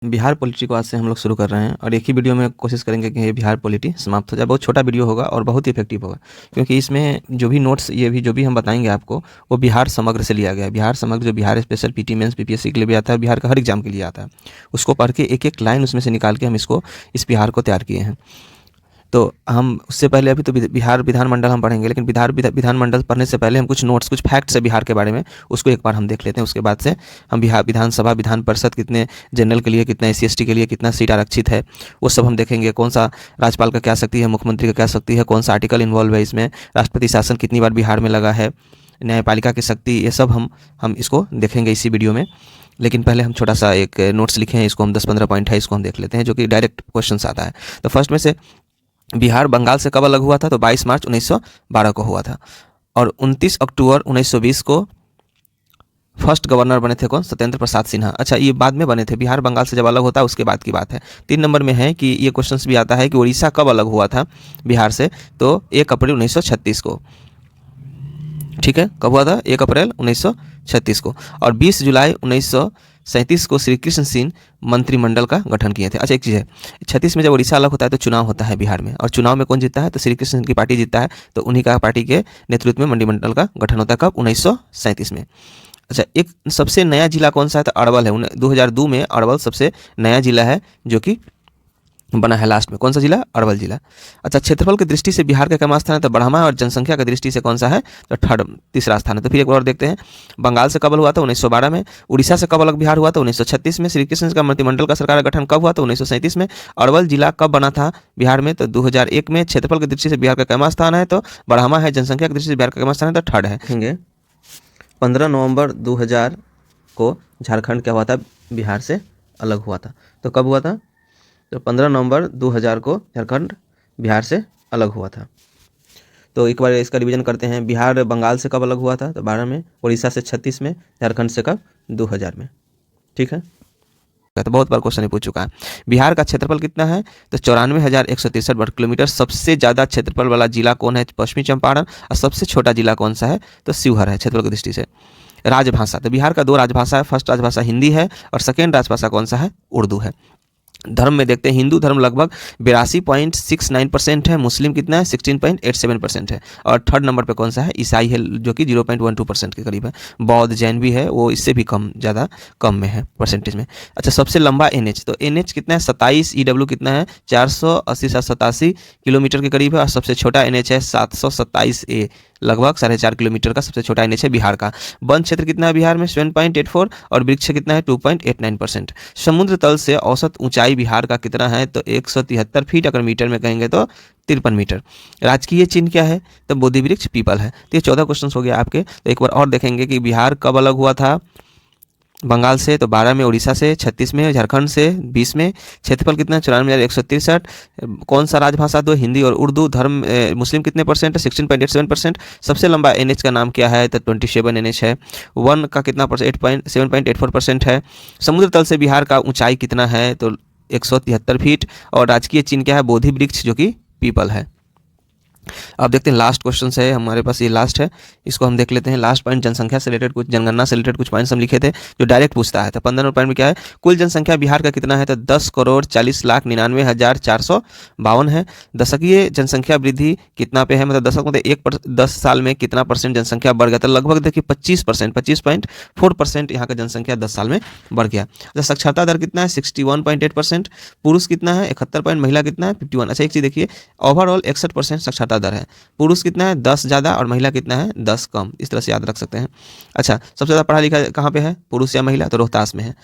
Bihar polity को आज से हम लोग शुरू कर रहे हैं और एक ही वीडियो में कोशिश करेंगे कि ये बिहार पॉलिटी समाप्त हो जाए। बहुत छोटा वीडियो होगा और बहुत ही इफेक्टिव होगा, क्योंकि इसमें जो भी नोट्स जो भी हम बताएंगे आपको, वो बिहार समग्र से लिया गया है। बिहार समग्र जो Bihar special PT mains PPSC के लिए भी आता है, बिहार का हर एग्जाम के लिए आता है। उसको पढ़ के एक एक लाइन उसमें से निकाल के हम इस बिहार को तैयार किए हैं। तो हम उससे पहले अभी तो बिहार विधानमंडल हम पढ़ेंगे, लेकिन विधानमंडल पढ़ने से पहले हम कुछ नोट्स, कुछ फैक्ट्स है बिहार के बारे में, उसको एक बार हम देख लेते हैं। उसके बाद से हम बिहार विधानसभा, विधान परिषद कितने जनरल के लिए, कितना SC/ST के लिए कितना सीट आरक्षित है, वो सब हम देखेंगे। कौन सा राज्यपाल का क्या शक्ति है, मुख्यमंत्री का क्या शक्ति है, कौन सा आर्टिकल इन्वॉल्व है इसमें, राष्ट्रपति शासन कितनी बार बिहार में लगा है, न्यायपालिका की शक्ति, ये सब हम इसको देखेंगे इसी वीडियो में। लेकिन पहले हम छोटा सा एक नोट्स लिखे हैं, इसको हम 10-15 पॉइंट है, इसको हम देख लेते हैं, जो कि डायरेक्ट क्वेश्चन आता है। तो फर्स्ट में से बिहार बंगाल से कब अलग हुआ था? तो 22 मार्च 1912 को हुआ था। और 29 अक्टूबर 1920 को फर्स्ट गवर्नर बने थे कौन? सत्येंद्र प्रसाद सिन्हा। अच्छा, ये बाद में बने थे, बिहार बंगाल से जब अलग होता है उसके बाद की बात है। 3 नंबर में है कि ये क्वेश्चंस भी आता है कि उड़ीसा कब अलग हुआ था बिहार से? तो 1 अप्रैल 1936 को। ठीक है, कब हुआ था? 1 अप्रैल 1936 को। और 20 जुलाई 1937 को श्री कृष्ण सिंह मंत्रिमंडल का गठन किए थे। अच्छा, एक चीज़ है, 36 में जब उड़ीसा अलग होता है तो चुनाव होता है बिहार में, और चुनाव में कौन जीतता है? तो श्री कृष्ण की पार्टी जीतता है। तो उन्हीं का पार्टी के नेतृत्व में मंत्रिमंडल का गठन होता है। कब? 1937 में। अच्छा, एक सबसे नया जिला कौन सा है? तो अरवल है। 2002 में अरवल सबसे नया जिला है जो कि बना है लास्ट में। कौन सा जिला? अरवल जिला। अच्छा, क्षेत्रफल की दृष्टि से बिहार का क्या स्थान है? तो बढ़ामा। और जनसंख्या की दृष्टि से कौन सा है? तो तीसरा स्थान है। तो फिर एक बार और देखते हैं, बंगाल से कब अलग हुआ था? 1912 में। उड़ीसा से कब अलग बिहार हुआ? तो 1936 में। श्री कृष्ण का मंत्रिमंडल का सरकार का गठन कब हुआ? तो 1937 में। अरवल जिला कब बना था बिहार में? तो 2001 में। क्षेत्रफल की दृष्टि से बिहार का क्या स्थान है? तो बढ़ामा है। जनसंख्या की दृष्टि से बिहार का क्या स्थान है? तो थर्ड है। देखेंगे 15 नवंबर 2000 को झारखंड क्या हुआ था? बिहार से अलग हुआ था। तो कब हुआ था? तो 15 नवंबर 2000 को झारखंड बिहार से अलग हुआ था। तो एक बार इसका रिवीजन करते हैं। बिहार बंगाल से कब अलग हुआ था? तो 12 में। उड़ीसा से 36 में। झारखंड से कब? 2000 में। ठीक है, तो बहुत बार क्वेश्चन पूछ चुका है। बिहार का क्षेत्रफल कितना है? तो 94,163 वर्ग किलोमीटर। सबसे ज़्यादा क्षेत्रफल वाला जिला कौन है? पश्चिमी चंपारण। और सबसे छोटा जिला कौन सा है? तो शिवहर है क्षेत्रफल की दृष्टि से। राजभाषा, तो बिहार का 2 राजभाषा है। फर्स्ट राजभाषा हिंदी है और सेकेंड राजभाषा कौन सा है? उर्दू है। धर्म में देखते हैं, हिंदू धर्म लगभग 82.69% है। मुस्लिम कितना है? 16.87% है। और थर्ड नंबर पे कौन सा है? ईसाई है, जो कि 0.12% के करीब है। बौद्ध जैन भी है, वो इससे भी कम, ज़्यादा कम में है परसेंटेज में। अच्छा, सबसे लंबा NH, तो NH कितना है? 27। EW कितना है? 480-87 किलोमीटर के करीब है। और सबसे छोटा NH है 727A, लगभग 4.5 किलोमीटर का सबसे छोटा NH है बिहार का। वन क्षेत्र कितना है बिहार में? 7.84। और वृक्ष कितना है? 2.89%। समुद्र तल से औसत ऊंचाई बिहार का कितना है? तो 173 फीट। अगर मीटर में कहेंगे तो 53 मीटर। राजकीय चिन्ह क्या है? तो बोधि वृक्ष पीपल है। तो ये 14 क्वेश्चन हो गया आपके। तो एक बार और देखेंगे कि बिहार कब अलग हुआ था बंगाल से? तो 12 में। उड़ीसा से 36 में। झारखंड से 20 में। क्षेत्रफल कितना? 94,163। कौन सा राजभाषा? 2, हिंदी और उर्दू। धर्म मुस्लिम कितने परसेंट है? 16.87%। सबसे लंबा NH का नाम क्या है? तो 27 NH है। वन का कितना परसेंट? 7.84% है। समुद्र तल से बिहार का ऊंचाई कितना है? तो 173 फीट। और राजकीय चिन्ह क्या है? बोधि वृक्ष, जो कि पीपल है। अब देखते हैं लास्ट क्वेश्चन है हमारे पास, ये लास्ट है, इसको हम देख लेते हैं। लास्ट पॉइंट जनसंख्या से रिलेटेड, कुछ जनगणना से रिलेटेड कुछ पॉइंट्स हम लिखे थे जो डायरेक्ट पूछता है। तो 15 नंबर पॉइंट में क्या है? कुल जनसंख्या बिहार का कितना है? तो 10,40,99,452 है। दशकीय जनसंख्या वृद्धि कितना पे है? मतलब दशक मतलब 10 साल में कितना परसेंट जनसंख्या बढ़ गया? तो लगभग देखिए 25%, 25.4% यहाँ का जनसंख्या 10 साल में बढ़ गया। अच्छा, साक्षरता दर कितना है? 61.8%। पुरुष कितना है? 71%। महिला कितना है? 51%। अच्छा, एक चीज़ देखिए, ओवरऑल 61% साक्षरता दर है। पुरुष कितना है? 10 ज़्यादा और महिला कितना है? 10 कम। इस तरह से याद रख सकते हैं। अच्छा, सबसे ज़्यादा पढ़ा लिखा कहाँ पे है, पुरुष या महिला? तो रोहतास में है।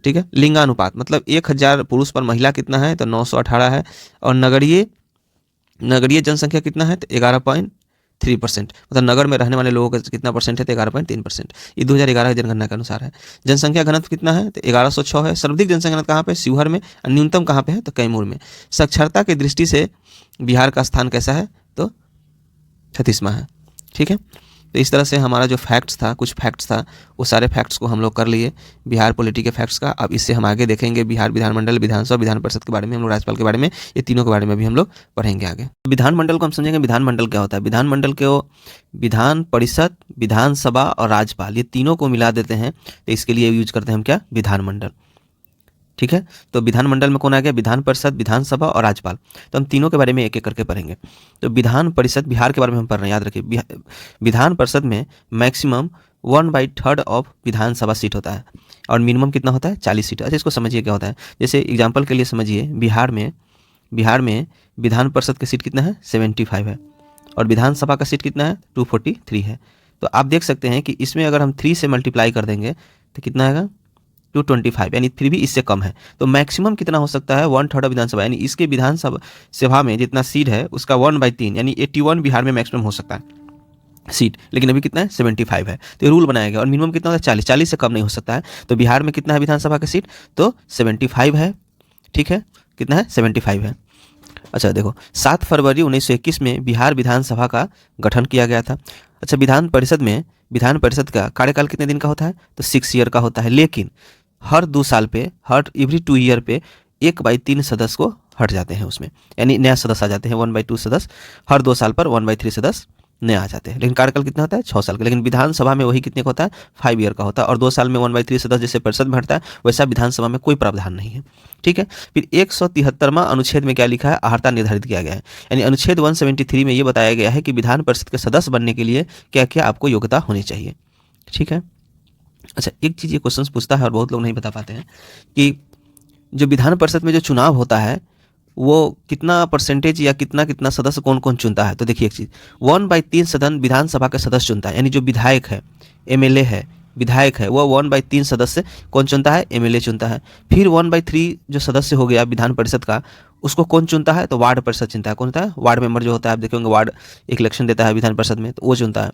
ठीक है, लिंगानुपात मतलब 1000 पुरुष पर महिला कितना है? तो 918 है। और नगरीय जनसंख्या कितना है? तो 11.3%। मतलब नगर में रहने वाले लोगों का कितना परसेंट है? तो 11.3%। ये 2011 की जनगणना के अनुसार है। जनसंख्या घनत्व कितना है? तो 1106 है। सर्वाधिक जनसंख्या घनत्व कहाँ पे? शिवहर में। न्यूनतम कहाँ पे है? तो कैमूर में। साक्षरता की दृष्टि से बिहार का स्थान कैसा है? तो 36वां है। ठीक है, तो इस तरह से हमारा जो फैक्ट्स था, कुछ फैक्ट्स था, वो सारे फैक्ट्स को हम लोग कर लिए बिहार पॉलिटी के फैक्ट्स का। अब इससे हम आगे देखेंगे बिहार विधानमंडल, विधानसभा, विधान परिषद के बारे में, हम लोग राज्यपाल के बारे में, ये तीनों के बारे में भी हम लोग पढ़ेंगे आगे। विधानमंडल को हम समझेंगे। विधानमंडल क्या होता है? विधानमंडल को विधान परिषद, विधानसभा और राज्यपाल, ये तीनों को मिला देते हैं, तो इसके लिए यूज करते हैं हम क्या? विधानमंडल। ठीक है। तो विधानमंडल में कौन आ गया, विधान परिषद, विधानसभा और राज्यपाल। तो हम तीनों के बारे में एक एक करके पढ़ेंगे। तो विधान परिषद बिहार के बारे में हम पढ़ रहे हैं, याद रखिए। विधान परिषद में मैक्सिमम 1/3 ऑफ विधानसभा सीट होता है और मिनिमम कितना होता है, 40 सीट। अच्छा, इसको समझिए क्या होता है। जैसे एग्जाम्पल के लिए समझिए, बिहार में विधान परिषद की सीट कितना है, 75 है और विधानसभा का सीट कितना है, 243 है। तो आप देख सकते हैं कि इसमें अगर हम 3 से मल्टीप्लाई कर देंगे तो कितना आएगा, 225, यानी फिर भी इससे कम है। तो मैक्सिमम कितना हो सकता है, 1/3 विधानसभा, यानी इसके विधानसभा में जितना सीट है उसका 1/3 यानी 81 बिहार में मैक्सिमम हो सकता है सीट। लेकिन अभी कितना है, 75 है। तो ये रूल बनाया गया और मिनिमम कितना होता है, 40 से कम नहीं हो सकता है। तो बिहार में कितना है विधानसभा का सीट, तो 75 है। ठीक है, कितना है, 75 है। अच्छा देखो, 7 फरवरी 1921 में बिहार विधानसभा का गठन किया गया था। अच्छा, विधान परिषद का कार्यकाल कितने दिन का होता है, तो 6 ईयर का होता है। लेकिन हर 2 साल पे, हर एवरी 2 ईयर पे 1/3 सदस्य को हट जाते हैं उसमें, यानी नया सदस्य आ जाते हैं। 1/2 सदस्य हर 2 साल पर 1/3 सदस्य नए आ जाते हैं। लेकिन कार्यकाल कितना होता है, 6 साल का। लेकिन विधानसभा में वही कितने का होता है, 5 ईयर का होता है और 2 साल में 1/3 सदस्य जैसे परिषद में हटता है, वैसा विधानसभा में कोई प्रावधान नहीं है। ठीक है। फिर 173वां अनुच्छेद में क्या लिखा है, अहर्ता निर्धारित किया गया है। यानी अनुच्छेद 173 में ये बताया गया है कि विधान परिषद के सदस्य बनने के लिए क्या क्या आपको योग्यता होनी चाहिए। ठीक है। अच्छा, एक चीज़ ये क्वेश्चन पूछता है और बहुत लोग नहीं बता पाते हैं कि जो विधान परिषद में जो चुनाव होता है वो कितना परसेंटेज या कितना कितना सदस्य कौन कौन चुनता है। तो देखिए एक चीज़, 1/3 सदन विधानसभा का सदस्य चुनता है, यानी जो विधायक है, एमएलए है, विधायक है, वो 1/3 सदस्य कौन चुनता है, एमएलए चुनता है। फिर 1/3 जो सदस्य हो गया विधान परिषद का, उसको कौन चुनता है, तो वार्ड परिषद चुनता है। कौन होता है, वार्ड मेंबर जो होता है, आप देखेंगे वार्ड एक इलेक्शन देता है विधान परिषद में, तो वो चुनता है।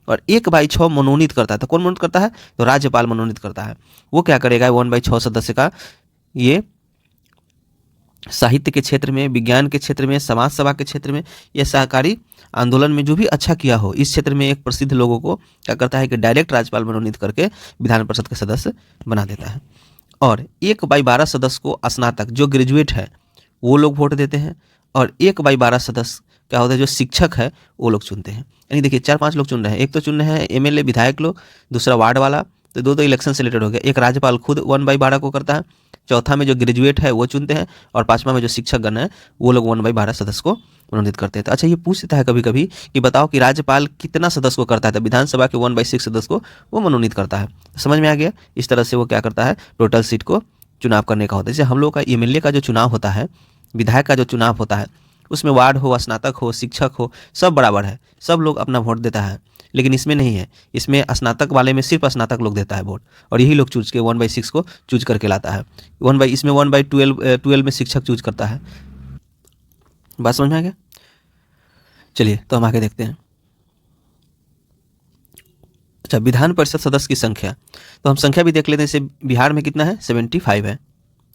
और 1/6 मनोनीत करता है। तो कौन मनोनीत करता है, तो राज्यपाल मनोनीत करता है। वो क्या करेगा, 1/6 सदस्य का ये साहित्य के क्षेत्र में, विज्ञान के क्षेत्र में, समाज सेवा के क्षेत्र में या सहकारी आंदोलन में जो भी अच्छा किया हो, इस क्षेत्र में एक प्रसिद्ध लोगों को क्या करता है कि डायरेक्ट राज्यपाल मनोनीत करके विधान परिषद के सदस्य बना देता है। और 1/12 सदस्य को स्नातक जो ग्रेजुएट है वो लोग वोट देते हैं और 1/12 सदस्य क्या होता है, जो शिक्षक है वो लोग चुनते हैं। यानी देखिए 4-5 लोग चुन रहे हैं। एक तो चुन रहे हैं एमएलए विधायक लोग, दूसरा वार्ड वाला, तो दो इलेक्शन से रिलेटेड हो गया। एक राज्यपाल खुद 1/12 को करता है, चौथा में जो ग्रेजुएट है वो चुनते हैं और 5वां में जो शिक्षक गण है वो लोग 1/12 सदस्य को मनोनीत करते हैं। तो अच्छा, ये पूछता है कभी कभी कि बताओ कि राज्यपाल कितना सदस्य को करता है, तो विधानसभा के 1/6 सदस्य को वो मनोनीत करता है। समझ में आ गया। इस तरह से वो क्या करता है, टोटल सीट को चुनाव करने का होता है। जैसे हम लोग का एमएलए का जो चुनाव होता है, विधायक का जो चुनाव होता है, उसमें वार्ड हो, स्नातक हो, शिक्षक हो, सब बराबर है, सब लोग अपना वोट देता है। लेकिन इसमें नहीं है, इसमें स्नातक वाले में सिर्फ स्नातक लोग देता है वोट और यही लोग चूज के 1/6 को चूज करके लाता है। इसमें 1/12 में शिक्षक चूज करता है। बात समझ में आ गया। चलिए तो हम आगे देखते हैं। अच्छा, विधान परिषद सदस्य की संख्या, तो हम संख्या भी देख लेते हैं। जैसे बिहार में कितना है, 75 है।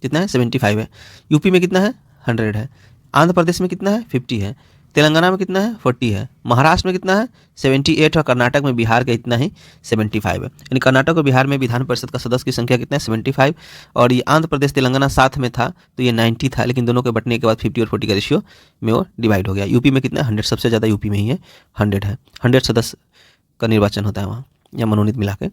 कितना है, 75 है। यूपी में कितना है, 100 है। आंध्र प्रदेश में कितना है, 50 है। तेलंगाना में कितना है, 40 है। महाराष्ट्र में कितना है, 78 और कर्नाटक में बिहार का इतना ही 75 है। यानी कर्नाटक और बिहार में विधान परिषद का सदस्य की संख्या कितना है, 75। और ये आंध्र प्रदेश तेलंगाना साथ में था तो ये 90 था, लेकिन दोनों के बंटने के बाद 50 और 40 का रेशियो में वो डिवाइड हो गया। यूपी में कितना है, 100, सबसे ज़्यादा यूपी में ही है, 100 है। 100 सदस्य का निर्वाचन होता है वहाँ, या मनोनीत मिला के।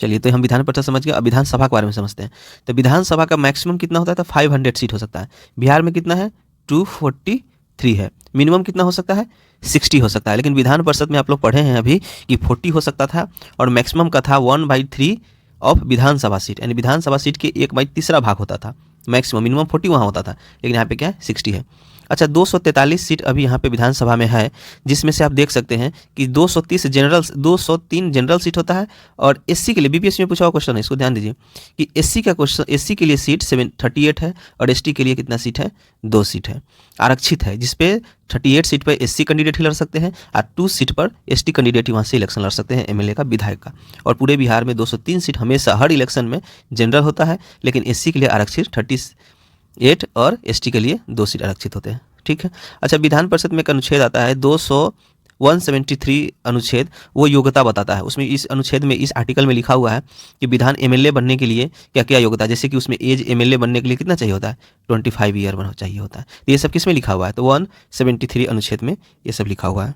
चलिए, तो हम विधान परिषद समझ गए। अब विधानसभा के बारे में समझते हैं। तो विधानसभा का मैक्सिमम कितना होता है, तो 500 सीट हो सकता है। बिहार में कितना है, 243 है। मिनिमम कितना हो सकता है, 60 हो सकता है। लेकिन विधान परिषद में आप लोग पढ़े हैं अभी कि 40 हो सकता था और मैक्सिमम का था 1/3 ऑफ विधानसभा सीट, यानी विधानसभा सीट के 1/3 भाग होता था मैक्सिमम। मिनिमम 40 वहाँ होता था, लेकिन यहाँ पे क्या है, 60 है। अच्छा, 243 सीट अभी यहाँ पे विधानसभा में है, जिसमें से आप देख सकते हैं कि 203 जनरल सीट होता है और एससी के लिए, बीपीएससी में पूछा हुआ क्वेश्चन है, इसको ध्यान दीजिए कि एससी के लिए सीट 38 है और एसटी के लिए कितना सीट है, 2 सीट है। आरक्षित है, जिसपे 38 सीट पर एससी कैंडिडेट ही लड़ सकते हैं और 2 सीट पर एसटी कैंडिडेट ही वहाँ से इलेक्शन लड़ सकते हैं, एमएलए का, विधायक का। और पूरे बिहार में 203 सीट हमेशा हर इलेक्शन में जनरल होता है, लेकिन एससी के लिए आरक्षित 38 और एसटी के लिए 2 सीट आरक्षित होते हैं। ठीक है। अच्छा, विधान परिषद में एक अनुच्छेद आता है 173 अनुच्छेद, वो योग्यता बताता है। उसमें इस अनुच्छेद में, इस आर्टिकल में लिखा हुआ है कि विधान एमएलए बनने के लिए क्या क्या योग्यता, जैसे कि उसमें एज एमएलए बनने के लिए कितना चाहिए होता है, 25 ईयर बनना चाहिए होता है। तो ये सब किस में लिखा हुआ है, तो 173 अनुच्छेद में ये सब लिखा हुआ है।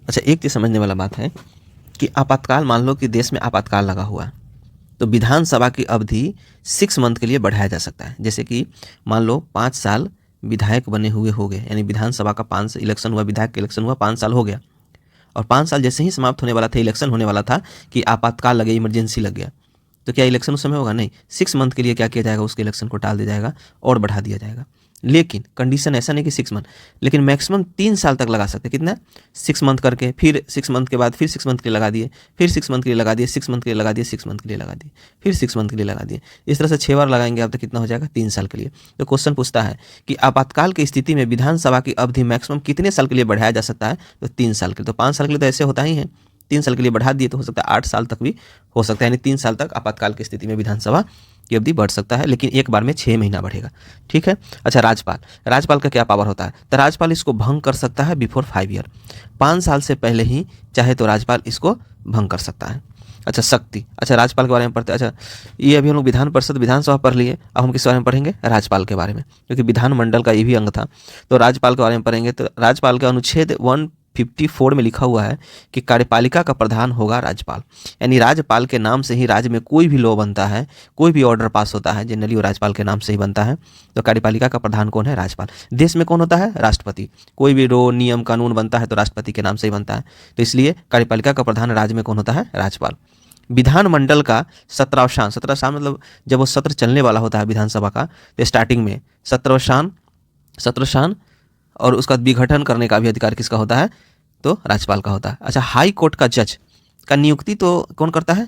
अच्छा, एक चीज़ समझने वाला बात है कि आपातकाल, मान लो कि देश में आपातकाल लगा हुआ है, तो विधानसभा की अवधि 6 मंथ के लिए बढ़ाया जा सकता है। जैसे कि मान लो 5 साल विधायक बने हुए हो गए, यानी विधानसभा का 5 इलेक्शन हुआ, विधायक का इलेक्शन हुआ, 5 साल हो गया, और 5 साल जैसे ही समाप्त होने वाला था, इलेक्शन होने वाला था कि आपातकाल लगे, इमरजेंसी लग गया, तो क्या इलेक्शन उस समय होगा? नहीं, 6 मंथ के लिए क्या किया जाएगा, उसके इलेक्शन को टाल दिया जाएगा और बढ़ा दिया जाएगा। लेकिन कंडीशन ऐसा नहीं कि 6 मंथ, लेकिन मैक्सिमम 3 साल तक लगा सकते। कितना? 6 मंथ करके, फिर 6 मंथ के बाद फिर 6 मंथ के लिए लगा दिए, फिर 6 मंथ के लिए लगा दिए, 6 मंथ के लिए लगा दिए, 6 मंथ के लिए लगा दिए, फिर 6 मंथ के लिए लगा दिए। इस तरह से 6 बार लगाएंगे आप तो कितना हो जाएगा? 3 साल के लिए। तो क्वेश्चन पूछता है कि आपातकाल की स्थिति में विधानसभा की अवधि मैक्सिमम कितने साल के लिए बढ़ाया जा सकता है? तो 3 साल के लिए। तो 5 साल के लिए तो ऐसे होता ही है, 3 साल के लिए बढ़ा दिए तो हो सकता है 8 साल तक भी हो सकता है, यानी 3 साल तक आपातकाल की स्थिति में विधानसभा की अवधि बढ़ सकता है, लेकिन एक बार में 6 महीना बढ़ेगा। ठीक है। अच्छा, राज्यपाल का क्या पावर होता है? तो राज्यपाल इसको भंग कर सकता है बिफोर 5 ईयर, 5 साल से पहले ही चाहे तो राज्यपाल इसको भंग कर सकता है। अच्छा, शक्ति। अच्छा, राज्यपाल के बारे में पढ़ते हैं। अच्छा, ये अभी हम लोग विधान परिषद विधानसभा पढ़ लिए, अब हम किस बारे में पढ़ेंगे? राज्यपाल के बारे में, क्योंकि विधानमंडल का ये भी अंग था। तो राज्यपाल के बारे में पढ़ेंगे। तो राज्यपाल का अनुच्छेद 154 में लिखा हुआ है कि कार्यपालिका का प्रधान होगा राज्यपाल, यानी राज्यपाल के नाम से ही राज्य में कोई भी लॉ बनता है, कोई भी ऑर्डर पास होता है, जनरली वो राज्यपाल के नाम से ही बनता है। तो कार्यपालिका का प्रधान कौन है? राज्यपाल। देश में कौन होता है? राष्ट्रपति। कोई भी लॉ, नियम, कानून बनता है तो राष्ट्रपति के नाम से ही बनता है, तो इसलिए कार्यपालिका का प्रधान राज्य में कौन होता है? राज्यपाल। विधानमंडल का 17वां मतलब जब वो सत्र चलने वाला होता है विधानसभा का, तो स्टार्टिंग में 17वां और उसका विघटन करने का भी अधिकार किसका होता है? तो राज्यपाल का होता है। अच्छा, हाई कोर्ट का जज का नियुक्ति तो कौन करता है?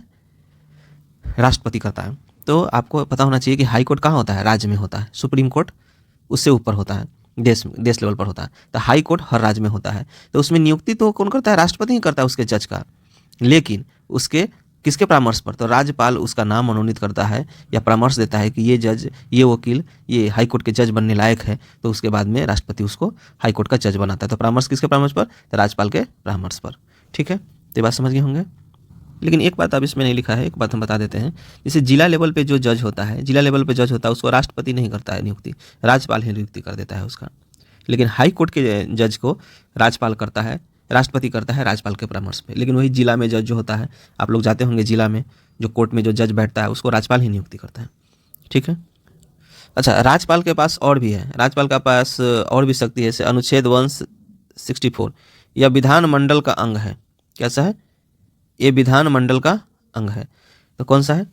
राष्ट्रपति करता है। तो आपको पता होना चाहिए कि हाई कोर्ट कहाँ होता है? राज्य में होता है। सुप्रीम कोर्ट उससे ऊपर होता है, देश लेवल पर होता है। तो हाई कोर्ट हर राज्य में होता है, तो उसमें नियुक्ति तो कौन करता है? राष्ट्रपति ही करता है उसके जज का, लेकिन उसके किसके परामर्श पर? तो राज्यपाल उसका नाम मनोनीत करता है या परामर्श देता है कि ये जज, ये वकील, ये हाई कोर्ट के जज बनने लायक है, तो उसके बाद में राष्ट्रपति उसको हाई कोर्ट का जज बनाता है। तो परामर्श किसके परामर्श पर? तो राज्यपाल के परामर्श पर। ठीक है, तो ये बात समझ गए होंगे। लेकिन एक बात अब इसमें नहीं लिखा है, एक बात हम बता देते हैं। जैसे जिला लेवल पे जो जज होता है, जिला लेवल पे जज होता है, उसको राष्ट्रपति नहीं करता है नियुक्ति, राज्यपाल ही नियुक्ति कर देता है उसका। लेकिन हाई कोर्ट के जज को राज्यपाल करता है, राष्ट्रपति करता है राज्यपाल के परामर्श पे। लेकिन वही जिला में जज जो होता है, आप लोग जाते होंगे जिला में, जो कोर्ट में जो जज बैठता है उसको राज्यपाल ही नियुक्ति करता है। ठीक है। अच्छा, राज्यपाल के पास और भी है, राज्यपाल के पास और भी शक्ति है। अनुच्छेद 164 यह विधानमंडल का अंग है। कैसा है? ये विधानमंडल का अंग है। तो कौन सा है?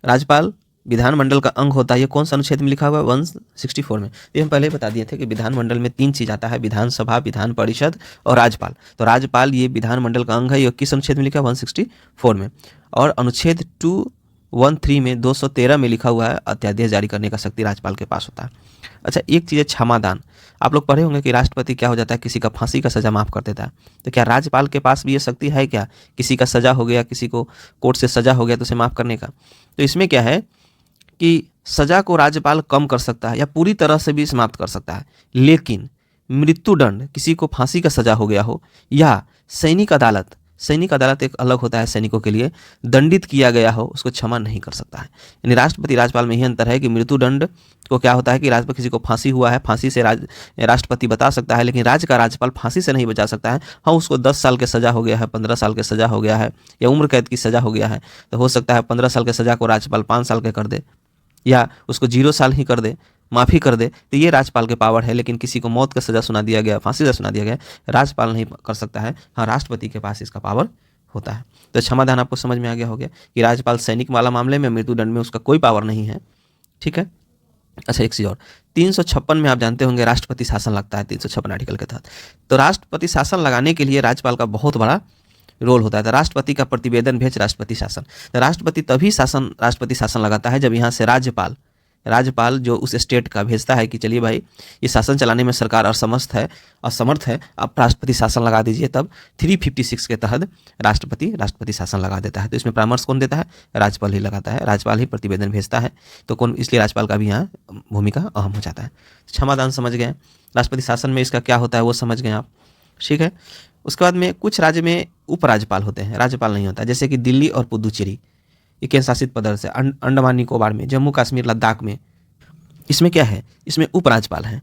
राज्यपाल विधानमंडल का अंग होता है। ये कौन सा अनुच्छेद में लिखा हुआ है? 164 में। ये हम पहले ही बता दिए थे कि विधानमंडल में 3 चीज़ आता है, विधानसभा, विधान परिषद और राज्यपाल। तो राज्यपाल ये विधानमंडल का अंग है। ये किस अनुच्छेद में लिखा है? 164 में। और अनुच्छेद 213 में 213 में लिखा हुआ है अध्यादेश जारी करने का शक्ति राज्यपाल के पास होता है। अच्छा, एक चीज़ है क्षमादान। आप लोग पढ़े होंगे कि राष्ट्रपति क्या हो जाता है? किसी का फांसी का सज़ा माफ़ कर देता है। तो क्या राज्यपाल के पास भी ये शक्ति है क्या? किसी का सज़ा हो गया, किसी को कोर्ट से सज़ा हो गया तो उसे माफ़ करने का। तो इसमें क्या है कि सज़ा को राज्यपाल कम कर सकता है या पूरी तरह से भी समाप्त कर सकता है, लेकिन मृत्युदंड, किसी को फांसी का सज़ा हो गया हो, या सैनिक अदालत एक अलग होता है सैनिकों के लिए, दंडित किया गया हो, उसको क्षमा नहीं कर सकता है। यानी राष्ट्रपति राज्यपाल में यही अंतर है कि मृत्युदंड को क्या होता है कि राज्यपाल, किसी को फांसी हुआ है, फांसी से राष्ट्रपति बता सकता है, लेकिन राज्य का राज्यपाल फांसी से नहीं बचा सकता है। हाँ, उसको 10 साल की सज़ा हो गया है, 15 साल की सज़ा हो गया है, या उम्र कैद की सज़ा हो गया है, तो हो सकता है 15 साल की सज़ा को राज्यपाल 5 साल के कर दे, या उसको 0 साल ही कर दे, माफ़ी कर दे। तो ये राज्यपाल के पावर है। लेकिन किसी को मौत का सज़ा सुना दिया गया, फांसी का सुना दिया गया, राज्यपाल नहीं कर सकता है। हाँ, राष्ट्रपति के पास इसका पावर होता है। तो क्षमादान आपको समझ में आ गया होगा कि राज्यपाल सैनिक वाला मामले में, मृत्युदंड में उसका कोई पावर नहीं है। ठीक है। अच्छा, एक चीज़ और, 356 में आप जानते होंगे राष्ट्रपति शासन लगता है, 356 आर्टिकल के तहत। तो राष्ट्रपति शासन लगाने के लिए राज्यपाल का बहुत बड़ा रोल होता है। तो राष्ट्रपति का प्रतिवेदन भेज राष्ट्रपति शासन। तो राष्ट्रपति तभी राष्ट्रपति शासन लगाता है जब यहाँ से राज्यपाल जो उस स्टेट का भेजता है कि चलिए भाई, ये शासन चलाने में सरकार असमर्थ है, आप राष्ट्रपति शासन लगा दीजिए, तब 356 के तहत राष्ट्रपति शासन लगा देता है। तो इसमें परामर्श कौन देता है? राज्यपाल ही लगाता है, राज्यपाल ही प्रतिवेदन भेजता है। तो कौन, इसलिए राज्यपाल का भी यहाँ भूमिका अहम हो जाता है। क्षमादान समझ गए, राष्ट्रपति शासन में इसका क्या होता है वो समझ गए आप। ठीक है। उसके बाद में कुछ राज्य में उपराज्यपाल होते हैं, राज्यपाल नहीं होता, जैसे कि दिल्ली और पुदुचेरी, ये केंद्र शासित प्रदेश है। अंडमान निकोबार में, जम्मू कश्मीर, लद्दाख में, इसमें क्या है? इसमें उपराज्यपाल है।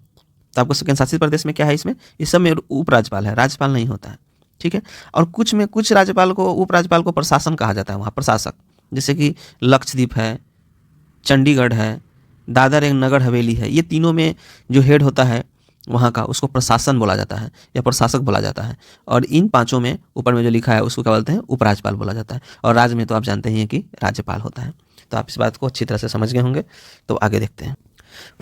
तो आपको केंद्र शासित प्रदेश में क्या है? इसमें, इस सब में उपराज्यपाल है, राज्यपाल नहीं होता है। ठीक है। और कुछ राज्यपाल को, उपराज्यपाल को प्रशासन कहा जाता है, वहाँ प्रशासक, जैसे कि लक्षद्वीप है, चंडीगढ़ है, दादर एवं नगर हवेली है। ये तीनों में जो हेड होता है वहाँ का, उसको प्रशासन बोला जाता है या प्रशासक बोला जाता है। और इन पांचों में ऊपर में जो लिखा है उसको क्या बोलते हैं, उपराज्यपाल बोला जाता है। और राज्य में तो आप जानते ही हैं कि राज्यपाल होता है। तो आप इस बात को अच्छी तरह से समझ गए होंगे। तो आगे देखते हैं,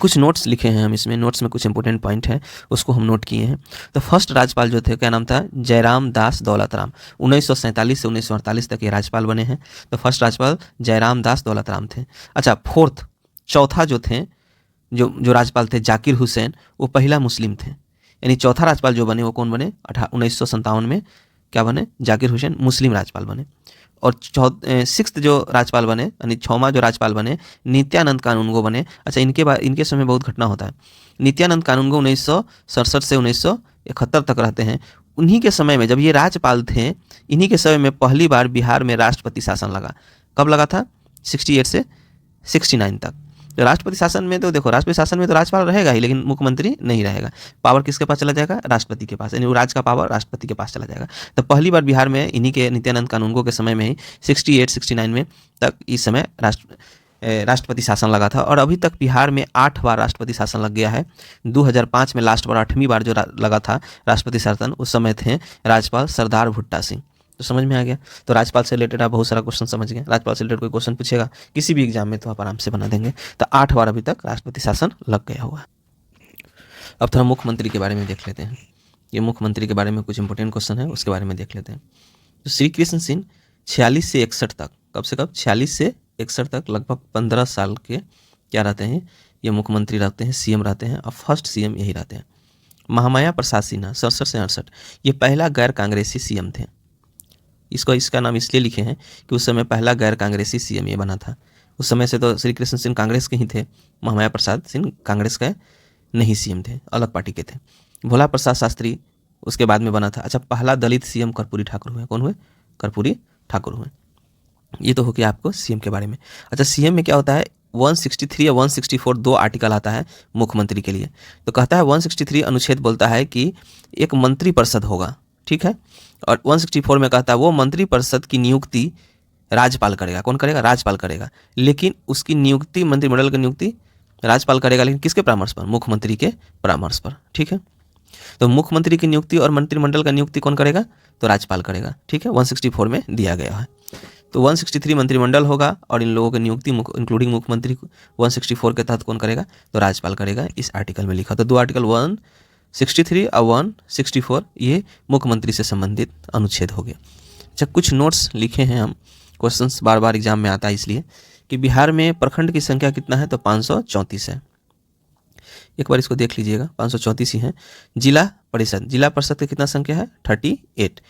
कुछ नोट्स लिखे हैं हम इसमें। नोट्स में कुछ इंपॉर्टेंट पॉइंट है, उसको हम नोट किए हैं। तो फर्स्ट राज्यपाल जो थे, क्या नाम था, जयराम दास दौलतराम। 1947 से 1948 तक ये राज्यपाल बने हैं। तो फर्स्ट राज्यपाल जयराम दास दौलतराम थे। अच्छा, फोर्थ, चौथा जो थे, जो राज्यपाल थे जाकिर हुसैन, वो पहला मुस्लिम थे। यानी चौथा राज्यपाल जो बने वो कौन बने, 1957 में क्या बने, जाकिर हुसैन मुस्लिम राज्यपाल बने। और सिक्स्थ जो राज्यपाल बने, यानी छठवां जो राज्यपाल बने, नित्यानंद कानूनगो बने। अच्छा, इनके समय बहुत घटना होता है। नित्यानंद कानूनगो 1967 से 1971 तक रहते हैं। उन्हीं के समय में, जब ये राज्यपाल थे, इन्हीं के समय में पहली बार बिहार में राष्ट्रपति शासन लगा। कब लगा था, 68 से 69 तक। तो राष्ट्रपति शासन में तो देखो, राष्ट्रपति शासन में तो राज्यपाल रहेगा ही, लेकिन मुख्यमंत्री नहीं रहेगा। पावर किसके पास चला जाएगा, राष्ट्रपति के पास, यानी राज्य का पावर राष्ट्रपति के पास चला जाएगा। तो पहली बार बिहार में इन्हीं के नित्यानंद कानूनगो के समय में ही 68-69 में तक इस समय राष्ट्रपति शासन लगा था। और अभी तक बिहार में 8 बार राष्ट्रपति शासन लग गया है। 2005 में लास्ट बार 8वीं बार जो लगा था राष्ट्रपति शासन, उस समय थे राज्यपाल सरदार भुट्टा सिंह। तो समझ में आ गया। तो राज्यपाल से रिलेटेड आप बहुत सारा क्वेश्चन समझ गए। राज्यपाल से रिलेटेड कोई क्वेश्चन पूछेगा किसी भी एग्जाम में तो आप आराम से बना देंगे। तो 8 बार अभी तक राष्ट्रपति शासन लग गया हुआ है। अब थोड़ा मुख्यमंत्री के बारे में देख लेते हैं। ये मुख्यमंत्री के बारे में कुछ इंपॉर्टेंट क्वेश्चन है, उसके बारे में देख लेते हैं। तो श्री कृष्ण सिंह 46 से 61 तक, कब से कब, 46 से 61 तक, लगभग 15 साल के क्या रहते हैं, ये मुख्यमंत्री रहते हैं, सीएम रहते हैं। और फर्स्ट सीएम यही रहते हैं। महामाया प्रसाद सिन्हा 67 से 68, ये पहला गैर कांग्रेसी सीएम थे। इसका नाम इसलिए लिखे हैं कि उस समय पहला गैर कांग्रेसी सीएम ये बना था। उस समय से तो श्री कृष्ण सिंह कांग्रेस के ही थे, महामाया प्रसाद सिंह कांग्रेस के नहीं सीएम थे, अलग पार्टी के थे। भोला प्रसाद शास्त्री उसके बाद में बना था। अच्छा, पहला दलित सीएम कर्पूरी ठाकुर हुए। कौन हुए, कर्पूरी ठाकुर हुए। ये तो हो गया आपको सीएम के बारे में। अच्छा, सीएम में क्या होता है, 163 या 164 दो आर्टिकल आता है मुख्यमंत्री के लिए। तो कहता है 163 अनुच्छेद बोलता है कि एक मंत्री परिषद होगा, ठीक है। और 164 में कहता है वो मंत्री परिषद की नियुक्ति राज्यपाल करेगा। कौन करेगा, राज्यपाल करेगा। लेकिन उसकी नियुक्ति, मंत्रिमंडल की नियुक्ति राज्यपाल करेगा, लेकिन किसके परामर्श पर, मुख्यमंत्री के परामर्श पर, ठीक है। तो मुख्यमंत्री की नियुक्ति और मंत्रिमंडल का नियुक्ति कौन करेगा, तो राज्यपाल करेगा, ठीक है। 164 में दिया गया है। तो 163 मंत्रिमंडल होगा और इन लोगों की नियुक्ति इंक्लूडिंग मुख्यमंत्री 164 के तहत कौन करेगा, तो राज्यपाल करेगा। इस आर्टिकल में लिखा। तो दो आर्टिकल 163 और 164 ये मुख्यमंत्री से संबंधित अनुच्छेद हो गए। अच्छा, कुछ नोट्स लिखे हैं हम, क्वेश्चंस बार बार एग्जाम में आता है इसलिए कि बिहार में प्रखंड की संख्या कितना है, तो 534 है। एक बार इसको देख लीजिएगा, 534 ही है। जिला परिषद की कितना संख्या है, 38।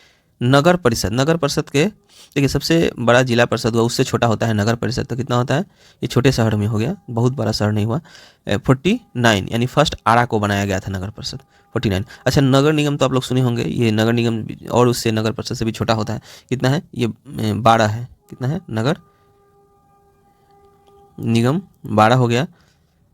नगर परिषद के देखिए, सबसे बड़ा जिला परिषद हुआ, उससे छोटा होता है नगर परिषद। तो कितना होता है, ये छोटे शहर में हो गया, बहुत बड़ा शहर नहीं हुआ। 49, यानी फर्स्ट आरा को बनाया गया था नगर परिषद, 49। अच्छा, नगर निगम तो आप लोग सुने होंगे, ये नगर निगम और उससे नगर परिषद से भी छोटा होता है। कितना है, ये 12 है। कितना है, नगर निगम 12 हो गया।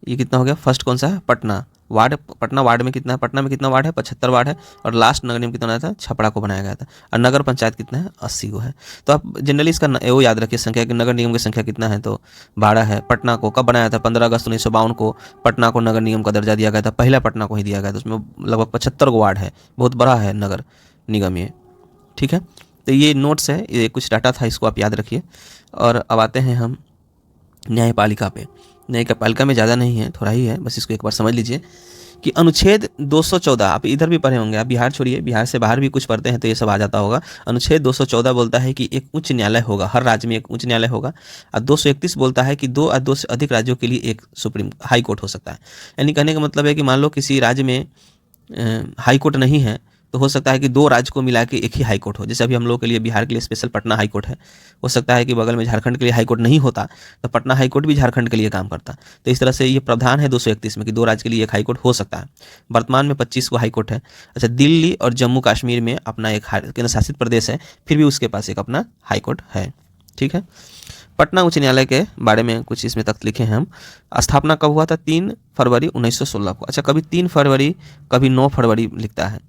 ये कितना हो गया, फर्स्ट कौन सा है, पटना वार्ड। पटना वार्ड में कितना है, पटना में कितना वार्ड है, 75 वार्ड है। और लास्ट नगर निगम कितना बनाया था, छपरा को बनाया गया था। और नगर पंचायत कितना है, 80 को है। तो आप जनरली इसका वो याद रखिए संख्या कि नगर निगम की संख्या कितना है, तो 12 है। पटना को कब बनाया था, 15 अगस्त 1952 को पटना को नगर निगम का दर्जा दिया गया था। पहला पटना को ही दिया गया था। उसमें लगभग 75 वार्ड है, बहुत बड़ा है नगर निगम ये, ठीक है। तो ये नोट्स है, ये कुछ डाटा था, इसको आप याद रखिए। और अब आते हैं हम न्यायपालिका पे। न्यायपालिका में ज़्यादा नहीं है, थोड़ा ही है, बस इसको एक बार समझ लीजिए कि अनुच्छेद 214, आप इधर भी पढ़े होंगे, आप बिहार छोड़िए, बिहार से बाहर भी कुछ पढ़ते हैं तो ये सब आ जाता होगा। अनुच्छेद 214 बोलता है कि एक उच्च न्यायालय होगा, हर राज्य में एक उच्च न्यायालय होगा। और 231 बोलता है कि 2 या 2 से अधिक राज्यों के लिए एक सुप्रीम हाई कोर्ट हो सकता है। यानी कहने का मतलब है कि मान लो किसी राज्य में हाई कोर्ट नहीं है, तो हो सकता है कि 2 राज्य को मिला के एक ही हाई कोर्ट हो। जैसे अभी हम लोगों के लिए, बिहार के लिए स्पेशल पटना हाई कोर्ट है। हो सकता है कि बगल में झारखंड के लिए हाई कोर्ट नहीं होता, तो पटना हाई कोर्ट भी झारखंड के लिए काम करता। तो इस तरह से ये प्रावधान है 231 में कि 2 राज्य के लिए एक हाई कोर्ट हो सकता है। वर्तमान में 25 को हाई कोर्ट है। अच्छा, दिल्ली और जम्मू कश्मीर में अपना एक केंद्र शासित प्रदेश है, फिर भी उसके पास एक अपना हाई कोर्ट है, ठीक है। पटना उच्च न्यायालय के बारे में कुछ इसमें तथ्य लिखे हैं हम। स्थापना कब हुआ था? 3 फरवरी 1916 को। अच्छा, कभी 3 फरवरी कभी 9 फरवरी लिखता है,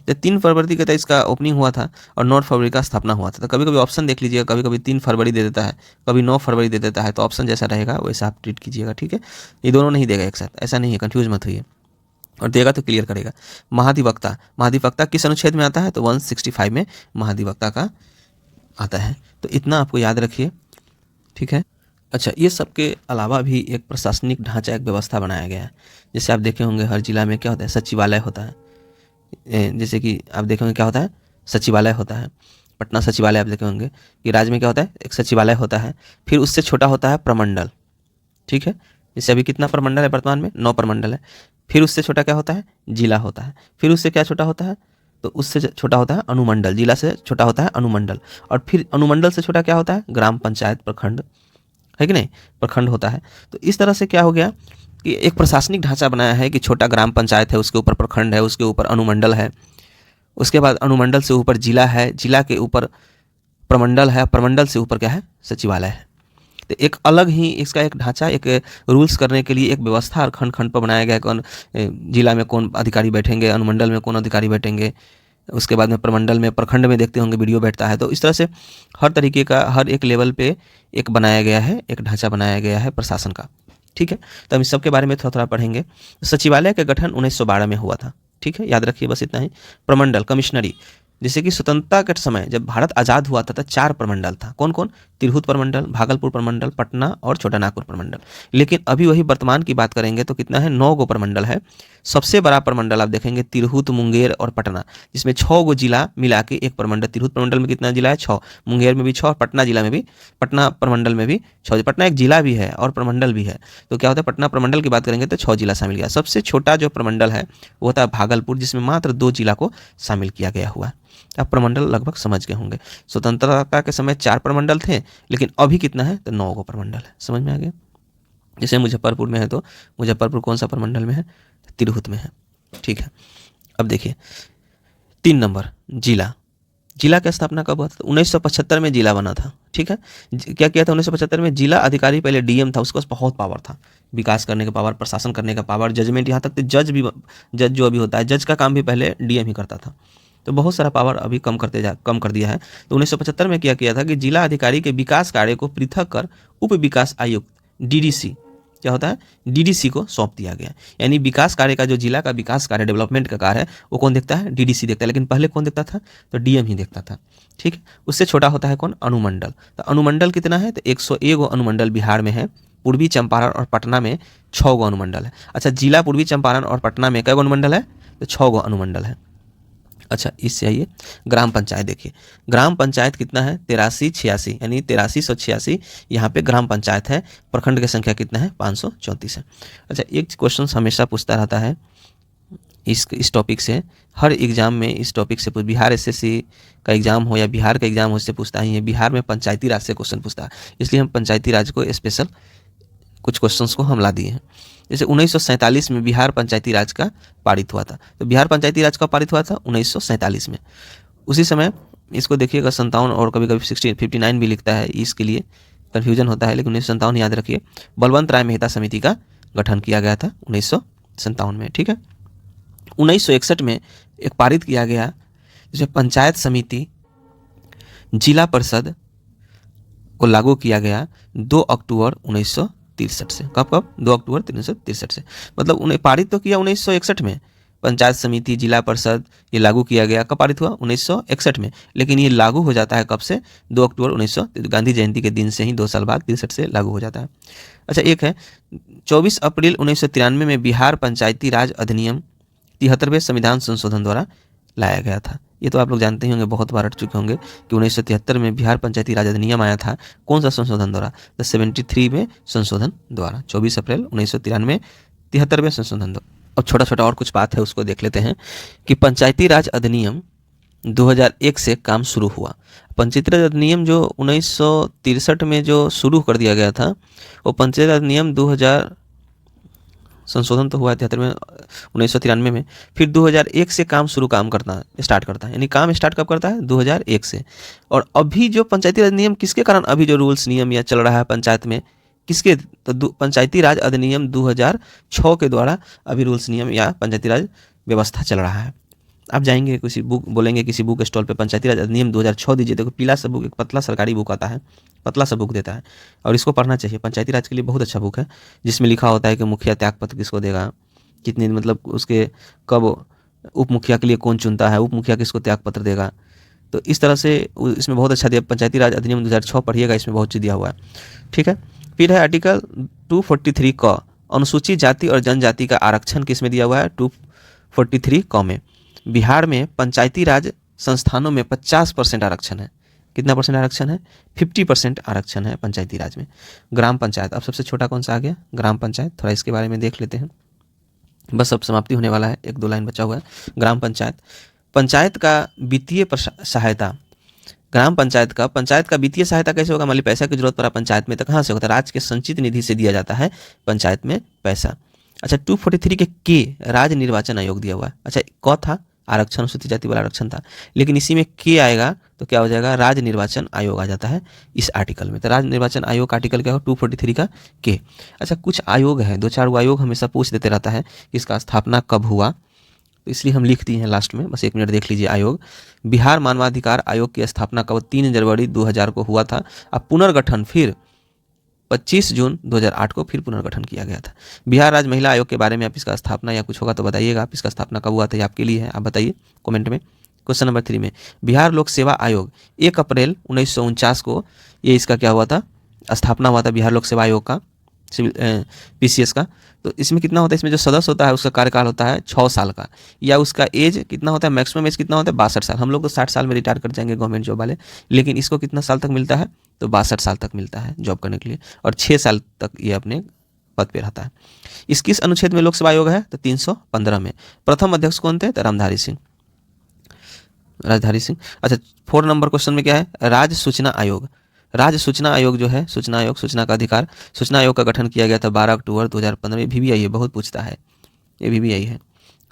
तो 3 फरवरी कहता है इसका ओपनिंग हुआ था और 9 फरवरी का स्थापना हुआ था। तो कभी कभी ऑप्शन देख लीजिएगा, कभी कभी 3 फरवरी दे देता है, कभी 9 फरवरी दे देता है, तो ऑप्शन जैसा रहेगा वैसा आप ट्रीट कीजिएगा, ठीक है। ये दोनों नहीं देगा एक साथ, ऐसा नहीं है, कंफ्यूज मत होइए, और देगा तो क्लियर करेगा। महाधिवक्ता, महाधिवक्ता किस अनुच्छेद में आता है? तो 165 में महाधिवक्ता का आता है। तो इतना आपको याद रखिए, ठीक है। अच्छा, ये सब के अलावा भी एक प्रशासनिक ढांचा, एक व्यवस्था बनाया गया है। जैसे आप देखे होंगे हर जिला में क्या होता है? सचिवालय होता है। जैसे कि आप देखे होंगे क्या होता है? सचिवालय होता है। पटना सचिवालय आप देखे होंगे कि राज्य में क्या होता है? एक सचिवालय होता है। फिर उससे छोटा होता है प्रमंडल, ठीक है। जैसे अभी कितना प्रमंडल है वर्तमान में? 9 प्रमंडल है। फिर उससे छोटा क्या होता है? जिला होता है। फिर उससे क्या छोटा होता है? तो उससे छोटा होता है अनुमंडल। जिला से छोटा होता है अनुमंडल, और फिर अनुमंडल से छोटा क्या होता है? ग्राम पंचायत, प्रखंड, है कि नहीं? प्रखंड होता है। तो इस तरह से क्या हो गया कि एक प्रशासनिक ढांचा बनाया है कि छोटा ग्राम पंचायत है, उसके ऊपर प्रखंड है, उसके ऊपर अनुमंडल है, उसके बाद अनुमंडल से ऊपर जिला है, जिला के ऊपर प्रमंडल है, प्रमंडल से ऊपर क्या है? सचिवालय है। तो एक अलग ही इसका एक ढांचा, एक रूल्स करने के लिए एक व्यवस्था और खंड खंड पर बनाया गया है। कौन जिला में कौन अधिकारी बैठेंगे, अनुमंडल में कौन अधिकारी बैठेंगे, उसके बाद में प्रमंडल में, प्रखंड में देखते होंगे वीडियो बैठता है। तो इस तरह से हर तरीके का, हर एक लेवल पे एक बनाया गया है, एक ढांचा बनाया गया है प्रशासन का, ठीक है। तो हम इस सब के बारे में थोड़ा थोड़ा पढ़ेंगे। सचिवालय का गठन 1912 में हुआ था, ठीक है, याद रखिए बस इतना ही। प्रमंडल, कमिश्नरी, जैसे कि स्वतंत्रता के समय जब भारत आज़ाद हुआ था तो 4 प्रमंडल था। कौन कौन? तिरहुत प्रमंडल, भागलपुर प्रमंडल, पटना और छोटा नागपुर प्रमंडल। लेकिन अभी वही वर्तमान की बात करेंगे तो कितना है? 9 गो प्रमंडल है। सबसे बड़ा प्रमंडल आप देखेंगे तिरहुत, मुंगेर और पटना, जिसमें 6 गो जिला मिला के एक प्रमंडल। तिरहुत प्रमंडल में कितना जिला है? 6। मुंगेर में भी 6 और पटना जिला में भी, पटना प्रमंडल में भी 6। पटना एक जिला भी है और प्रमंडल भी है, तो क्या होता है? पटना प्रमंडल की बात करेंगे तो 6 जिला शामिल किया। सबसे छोटा जो प्रमंडल है वो होता है भागलपुर, जिसमें मात्र 2 जिला को शामिल किया गया हुआ है। आप प्रमंडल लगभग समझ गए होंगे। स्वतंत्रता के समय 4 प्रमंडल थे, लेकिन अभी कितना है? तो 9 गो प्रमंडल है। समझ में आ गया? जैसे मुजफ्फरपुर में है तो मुजफ्फरपुर कौन सा प्रमंडल में है? तिरहुत में है, ठीक है। अब देखिए 3 नंबर, जिला। जिला की स्थापना कब हुआ था? 1975 में जिला बना था, ठीक है। क्या किया था 1975 में? जिला अधिकारी पहले डीएम था, उसके पास बहुत पावर था, विकास करने का पावर, प्रशासन करने का पावर, जजमेंट, यहाँ तक तो जज जो अभी होता है, जज का काम भी पहले डीएम ही करता था। तो बहुत सारा पावर अभी कम कर दिया है। तो 1975 में क्या किया था कि जिला अधिकारी के विकास कार्य को पृथक कर उप विकास आयुक्त, डीडीसी, क्या होता है? डीडीसी को सौंप दिया गया। यानी विकास कार्य का, जो जिला का विकास कार्य, डेवलपमेंट का कार्य है, वो कौन देखता है? डीडीसी देखता है। लेकिन पहले कौन देखता था? तो डीएम ही देखता था, ठीक है। उससे छोटा होता है कौन? अनुमंडल। तो अनुमंडल कितना है? तो 101 गो अनुमंडल बिहार में है। पूर्वी चंपारण और पटना में 6 गो अनुमंडल है। अच्छा, जिला पूर्वी चंपारण और पटना में कै गो अनुमंडल है? तो 6 गो अनुमंडल है। अच्छा, इससे आइए ग्राम पंचायत देखिए। ग्राम पंचायत कितना है? 8386, यानी 8386 यहाँ पे ग्राम पंचायत है। प्रखंड की संख्या कितना है? 534 है। अच्छा, एक क्वेश्चन हमेशा पूछता रहता है इस टॉपिक से, हर एग्जाम में इस टॉपिक से बिहार एसएससी का एग्जाम हो या बिहार का एग्जाम हो, इससे पूछता ही है। बिहार में पंचायती राज से क्वेश्चन पूछता है, इसलिए हम पंचायती राज को स्पेशल कुछ क्वेश्चंस को हम ला दिए हैं। जैसे 1947 में बिहार पंचायती राज का पारित हुआ था। तो बिहार पंचायती राज का पारित हुआ था 1947 में। उसी समय इसको देखिएगा 57 और कभी कभी 59 भी लिखता है, इसके लिए कन्फ्यूजन होता है, लेकिन 1957 याद रखिए। बलवंत राय मेहता समिति का गठन किया गया था 1957 में, ठीक है। 1961 में एक पारित किया गया जिसमें पंचायत समिति, जिला परिषद को लागू किया गया 2 अक्टूबर 1963 से। कब? 2 अक्टूबर 1963 से। मतलब उन्हें पारित तो किया 1961 में, पंचायत समिति, जिला परिषद, ये लागू किया गया। कब पारित हुआ? 1961 में। लेकिन ये लागू हो जाता है कब से? 2 अक्टूबर 1900, गांधी जयंती के दिन से ही 2 साल बाद 63 से लागू हो जाता है। अच्छा, एक है 24 अप्रैल 1993 में बिहार पंचायती राज अधिनियम 73वें संविधान संशोधन द्वारा लाया गया था। ये तो आप लोग जानते ही होंगे, बहुत बार रट चुके होंगे कि 1973 में बिहार पंचायती राज अधिनियम आया था। कौन सा संशोधन द्वारा? तो 73 में संशोधन द्वारा, 24 अप्रैल 1993 73वें संशोधन द्वारा। अब छोटा छोटा और कुछ बात है, उसको देख लेते हैं कि पंचायती राज अधिनियम 2001 से काम शुरू हुआ। पंचायती राज अधिनियम जो 1963 में जो शुरू कर दिया गया था, वो पंचायती राज अधिनियम 2000 संशोधन तो हुआ 73 में, 1993 में। फिर 2001 से काम करना स्टार्ट करता है, यानी काम स्टार्ट कब करता है? 2001 से। और अभी जो पंचायती राज नियम किसके कारण अभी जो रूल्स नियम या चल रहा है पंचायत में, किसके? तो पंचायती राज अधिनियम 2006 के द्वारा अभी रूल्स नियम या पंचायती राज व्यवस्था चल रहा है। आप जाएंगे किसी बुक बोलेंगे किसी बुक स्टॉल पे पंचायती राज अधिनियम 2006 दीजिए, देखो पीला सा बुक, एक पतला सरकारी बुक आता है, पतला सा बुक देता है, और इसको पढ़ना चाहिए। पंचायती राज के लिए बहुत अच्छा बुक है, जिसमें लिखा होता है कि मुखिया त्यागपत्र किसको देगा, कितनी मतलब उसके कब उप मुखिया के लिए कौन चुनता है, उप मुखिया किसको त्यागपत्र देगा। तो इस तरह से इसमें बहुत अच्छा दिया। पंचायती राज अधिनियम 2006 पढ़िएगा, इसमें बहुत चीज़ दिया हुआ है। ठीक है। फिर है आर्टिकल 243 क, अनुसूचित जाति और जनजाति का आरक्षण किसमें दिया हुआ है? 243 क में। बिहार में पंचायती राज संस्थानों में 50% आरक्षण है। कितना परसेंट आरक्षण है? 50% आरक्षण है पंचायती राज में। ग्राम पंचायत, अब सबसे छोटा कौन सा आ गया? ग्राम पंचायत। थोड़ा इसके बारे में देख लेते हैं, बस अब समाप्ति होने वाला है, 1-2 लाइन बचा हुआ है। ग्राम पंचायत, पंचायत का वित्तीय सहायता। ग्राम पंचायत का वित्तीय सहायता कैसे होगा? मान ली पैसा की जरूरत पड़ा पंचायत में, तो कहाँ से होता है? राज्य के संचित निधि से दिया जाता है पंचायत में पैसा। अच्छा, 243 के राज्य निर्वाचन आयोग दिया हुआ है। अच्छा, क था आरक्षण, अनुसूचित जाति वाला आरक्षण था, लेकिन इसी में के आएगा तो क्या हो जाएगा? राज्य निर्वाचन आयोग आ जाता है इस आर्टिकल में। तो राज्य निर्वाचन आयोग का आर्टिकल क्या हो? 243 का के। अच्छा, कुछ आयोग है, 2-4 आयोग हमेशा पूछ देते रहता है कि इसका स्थापना कब हुआ, तो इसलिए हम लिख दिए हैं लास्ट में, बस 1 मिनट देख लीजिए। आयोग, बिहार मानवाधिकार आयोग की स्थापना कब? 3 जनवरी 2000 को हुआ था। अब पुनर्गठन फिर 25 जून 2008 को फिर पुनर्गठन किया गया था। बिहार राज्य महिला आयोग के बारे में आप इसका स्थापना या कुछ होगा तो बताइएगा, आप इसका स्थापना कब हुआ था, ये आपके लिए है, आप बताइए कमेंट में। क्वेश्चन नंबर 3 में बिहार लोक सेवा आयोग 1 अप्रैल 1949 को ये इसका क्या हुआ था? स्थापना हुआ था बिहार लोक सेवा आयोग का, सिविल पीसीएस का। तो इसमें कितना होता है? इसमें जो सदस्य होता है उसका कार्यकाल होता है 6 साल का, या उसका एज कितना होता है? मैक्सिमम एज कितना होता है? 62 साल। हम लोग तो 60 साल में रिटायर कर जाएंगे गवर्नमेंट जॉब वाले, लेकिन इसको कितना साल तक मिलता है? तो 62 साल तक मिलता है जॉब करने के लिए, और 6 साल तक ये अपने पद पे रहता है। इस किस अनुच्छेद में लोकसभा आयोग है? तो 315 में। प्रथम अध्यक्ष कौन थे? तो राजधारी सिंह। अच्छा, 4 नंबर क्वेश्चन में क्या है? राज्य सूचना आयोग। राज्य सूचना आयोग जो है, सूचना आयोग, सूचना का अधिकार, सूचना आयोग का गठन किया गया था 12 अक्टूबर 2015 में। VVI है, बहुत पूछता है ये, VVI है।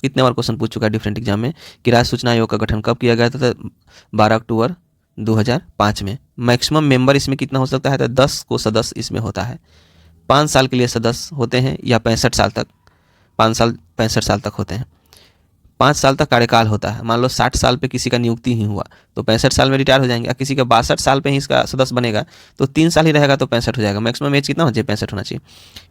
कितने बार क्वेश्चन पूछ चुका है डिफरेंट एग्जाम में कि राज्य सूचना आयोग का गठन कब किया गया था? तो 12 अक्टूबर 2005 में। मैक्सिमम मेंबर इसमें कितना हो सकता है? तो 10 को सदस्य इसमें होता है। 5 साल के लिए सदस्य होते हैं, या 65 साल तक, 65 साल तक होते हैं। 5 साल तक कार्यकाल होता है। मान लो 60 साल पे किसी का नियुक्ति ही हुआ तो 65 साल में रिटायर हो जाएंगे, और किसी का 62 साल पे ही इसका सदस्य बनेगा तो 3 साल ही रहेगा तो 65 हो जाएगा। मैक्सिमम एज कितना हो जाए? 65 होना चाहिए।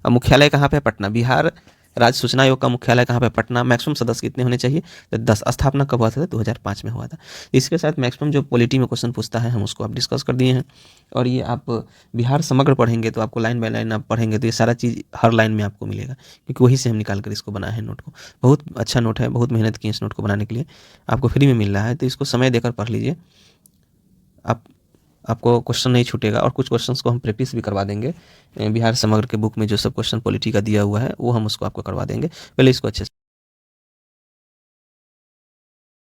अब मुख्यालय कहाँ पे? पटना। बिहार राज्य सूचना आयोग का मुख्यालय कहाँ पे? पटना। मैक्सिमम सदस्य कितने होने चाहिए? तो 10। स्थापना कब हुआ था? 2005 में हुआ था। इसके साथ मैक्सिमम जो पॉलिटी में क्वेश्चन पूछता है हम उसको आप डिस्कस कर दिए हैं, और ये आप बिहार समग्र पढ़ेंगे तो आपको लाइन बाय लाइन आप पढ़ेंगे तो ये सारा चीज़ हर लाइन में आपको मिलेगा, क्योंकि वही से हम निकाल कर इसको बनाए हैं नोट को। बहुत अच्छा नोट है, बहुत मेहनत की इस नोट को बनाने के लिए, आपको फ्री में मिल रहा है, तो इसको समय देकर पढ़ लीजिए। आपको क्वेश्चन नहीं छूटेगा, और कुछ क्वेश्चंस को हम प्रैक्टिस भी करवा देंगे। बिहार समग्र के बुक में जो सब क्वेश्चन पॉलिटी का दिया हुआ है वो हम उसको आपको करवा देंगे। पहले इसको अच्छे से